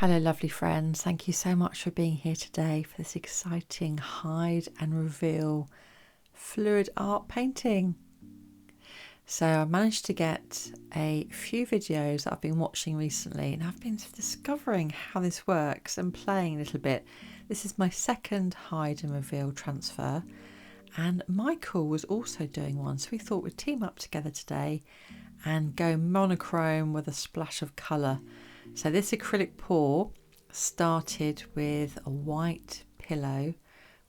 Hello lovely friends, thank you so much for being here today for this exciting hide and reveal fluid art painting. So I managed to get a few videos that I've been watching recently and I've been discovering how this works and playing a little bit. This is my second hide and reveal transfer and Michael was also doing one, so we thought we'd team up together today and go monochrome with a splash of colour. So this acrylic pour started with a white pillow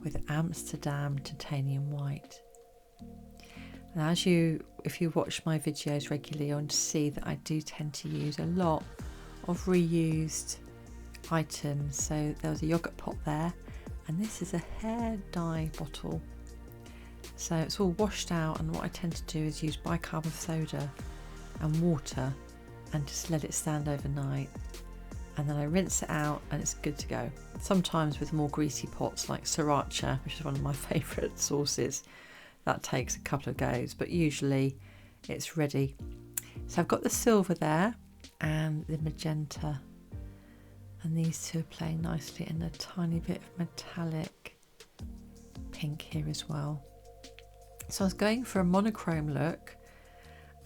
with Amsterdam titanium white. And if you watch my videos regularly, you'll see that I do tend to use a lot of reused items. So there was a yogurt pot there, and this is a hair dye bottle. So it's all washed out, and what I tend to do is use bicarbonate soda and water and just let it stand overnight, and then I rinse it out and it's good to go. Sometimes with more greasy pots like sriracha, which is one of my favourite sauces, that takes a couple of goes, but usually it's ready. So I've got the silver there and the magenta, and these two are playing nicely, and a tiny bit of metallic pink here as well. So I was going for a monochrome look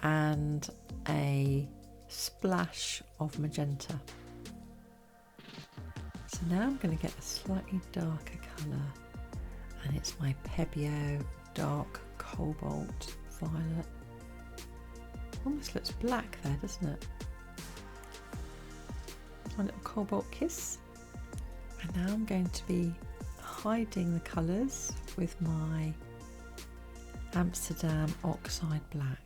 and a splash of magenta. So now I'm going to get a slightly darker colour, and it's my Pebbio dark cobalt violet. Almost looks black there, doesn't it? My little cobalt kiss. And now I'm going to be hiding the colours with my Amsterdam oxide black.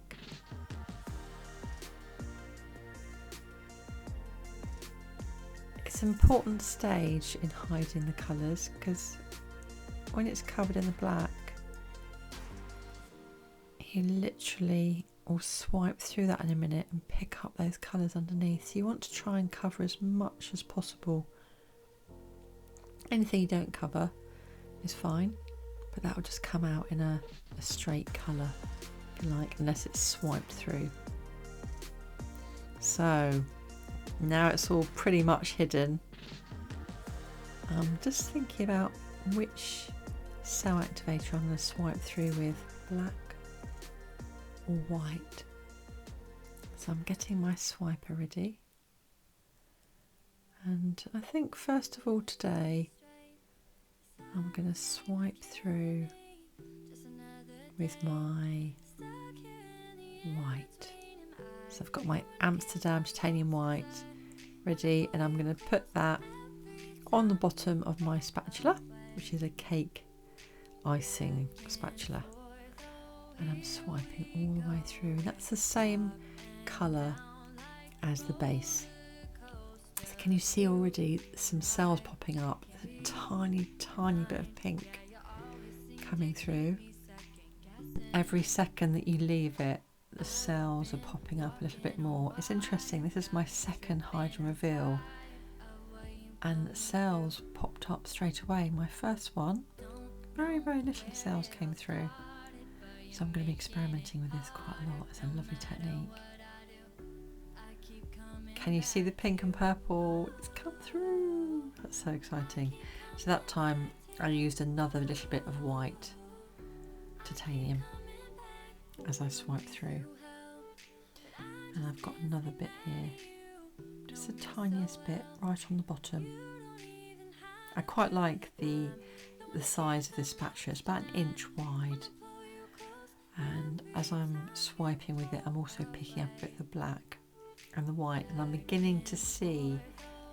It's an important stage in hiding the colours, because when it's covered in the black, you literally will swipe through that in a minute and pick up those colours underneath. So you want to try and cover as much as possible. Anything you don't cover is fine, but that will just come out in a straight colour, if you like, unless it's swiped through. So now it's all pretty much hidden. I'm just thinking about which cell activator I'm going to swipe through with, black or white. So I'm getting my swiper ready, and I think first of all today I'm going to swipe through with my white. So I've got my Amsterdam titanium white ready, and I'm going to put that on the bottom of my spatula, which is a cake icing spatula, and I'm swiping all the way through, and that's the same colour as the base. So can you see already some cells popping up? There's a tiny bit of pink coming through. Every second that you leave it, the cells are popping up a little bit more. It's interesting, this is my second hide and reveal, and cells popped up straight away. My first one, very little cells came through. So I'm going to be experimenting with this quite a lot. It's a lovely technique. Can you see the pink and purple? It's come through. That's so exciting. So that time I used another little bit of white titanium as I swipe through. And I've got another bit here, just the tiniest bit right on the bottom. I quite like the size of this spatula. It's about 1 inch wide, and as I'm swiping with it, I'm also picking up a bit of the black and the white, and I'm beginning to see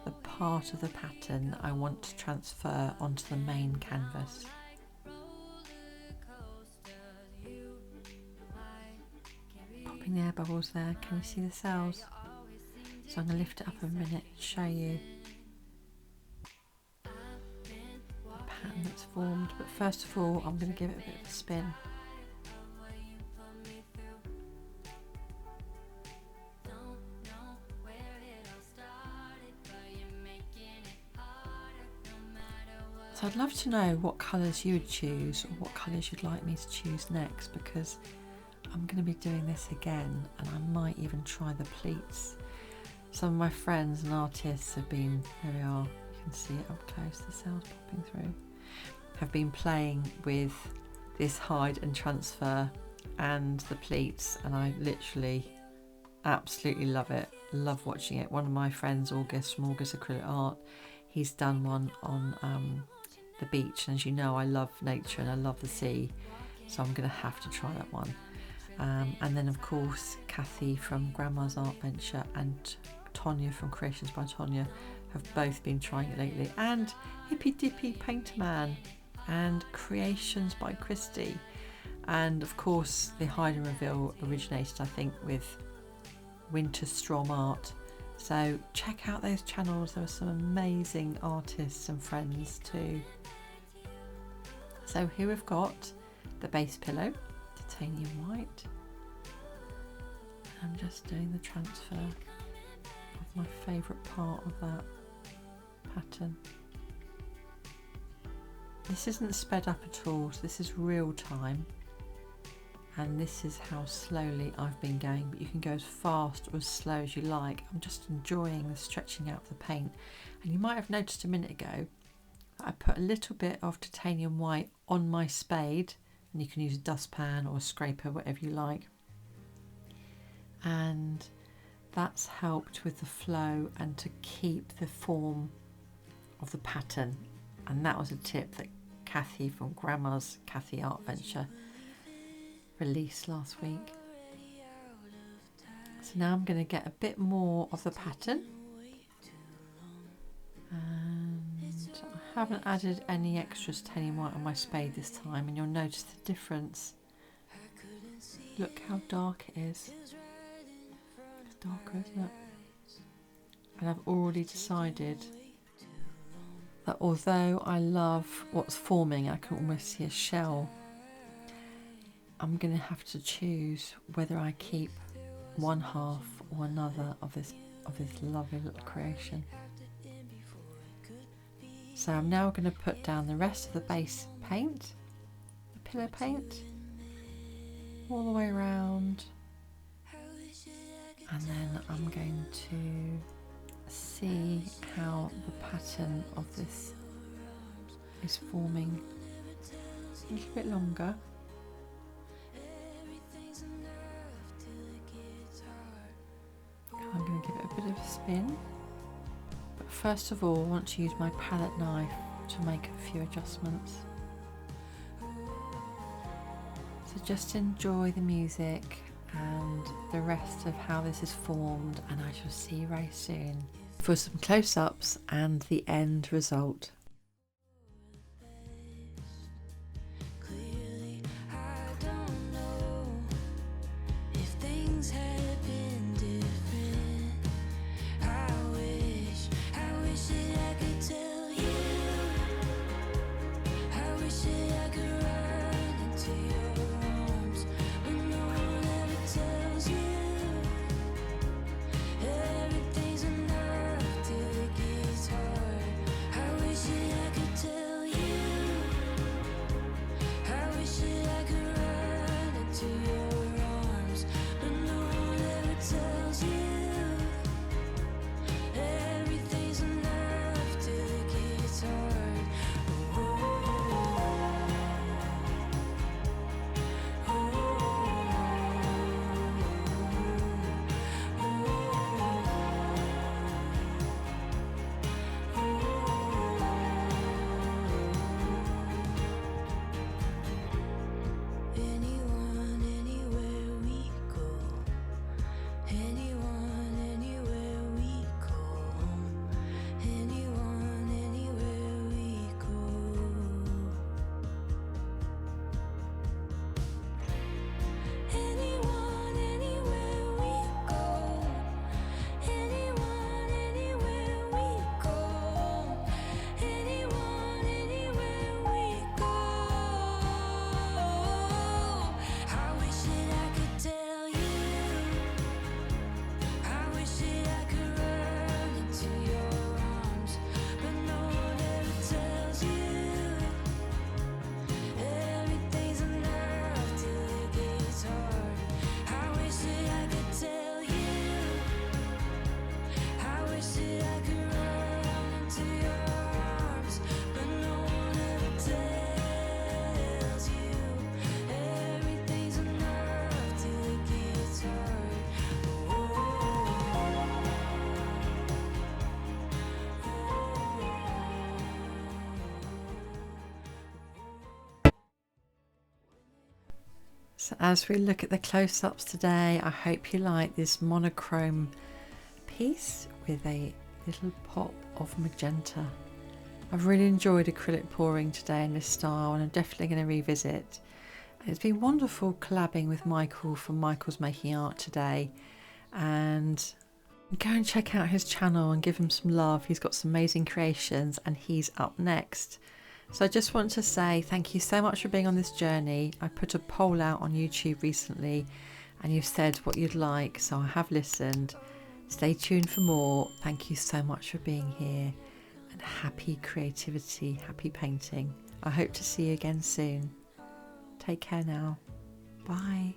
the part of the pattern that I want to transfer onto the main canvas. Popping the air bubbles there. Can you see the cells? So I'm going to lift it up a minute and show you the pattern that's formed, but first of all I'm going to give it a bit of a spin. So I'd love to know what colours you would choose, or what colours you'd like me to choose next, because I'm going to be doing this again, and I might even try the pleats. Some of my friends and artists have been, there we are, you can see it up close, the cells popping through, have been playing with this hide and transfer and the pleats, and I literally absolutely love it. Love watching it. One of my friends, August from August Acrylic Art, he's done one on the beach, and as you know, I love nature and I love the sea, so I'm going to have to try that one. And then of course Kathy from Grandma's Art Venture and Tonya from Creations by Tonya have both been trying it lately, and Hippy Dippy Painter Man and Creations by Christy. And of course the Hide and Reveal originated, I think, with Winter Strom Art, so check out those channels. There are some amazing artists and friends too. So here we've got the base pillow, titanium white. I'm just doing the transfer of my favourite part of that pattern. This isn't sped up at all, so this is real time, and this is how slowly I've been going, but you can go as fast or as slow as you like. I'm just enjoying the stretching out of the paint. And you might have noticed a minute ago that I put a little bit of titanium white on my spade, and you can use a dustpan or a scraper, whatever you like, and that's helped with the flow and to keep the form of the pattern. And that was a tip that Kathy from Grandma's Kathy Art Venture released last week. So now I'm going to get a bit more of the pattern, and I haven't added any extra titanium white on my spade this time, and you'll notice the difference. Look how dark it is. It's darker, isn't it? And I've already decided that although I love what's forming, I can almost see a shell, I'm going to have to choose whether I keep one half or another of this lovely little creation. So I'm now going to put down the rest of the base paint, the pillow paint, all the way around, and then I'm going to see how the pattern of this is forming. A little bit longer. I'm going to give it a bit of a spin, but first of all I want to use my palette knife to make a few adjustments. So just enjoy the music and the rest of how this is formed, and I shall see you very soon for some close-ups and the end result. Everything's enough till it gets hard. I wish So as we look at the close-ups today, I hope you like this monochrome piece with a little pop of magenta. I've really enjoyed acrylic pouring today in this style, and I'm definitely going to revisit. It's been wonderful collabing with Michael from Michael's Making Art today, and go and check out his channel and give him some love. He's got some amazing creations and he's up next. So I just want to say thank you so much for being on this journey. I put a poll out on YouTube recently and you've said what you'd like, so I have listened. Stay tuned for more. Thank you so much for being here, and happy creativity, happy painting. I hope to see you again soon. Take care now. Bye.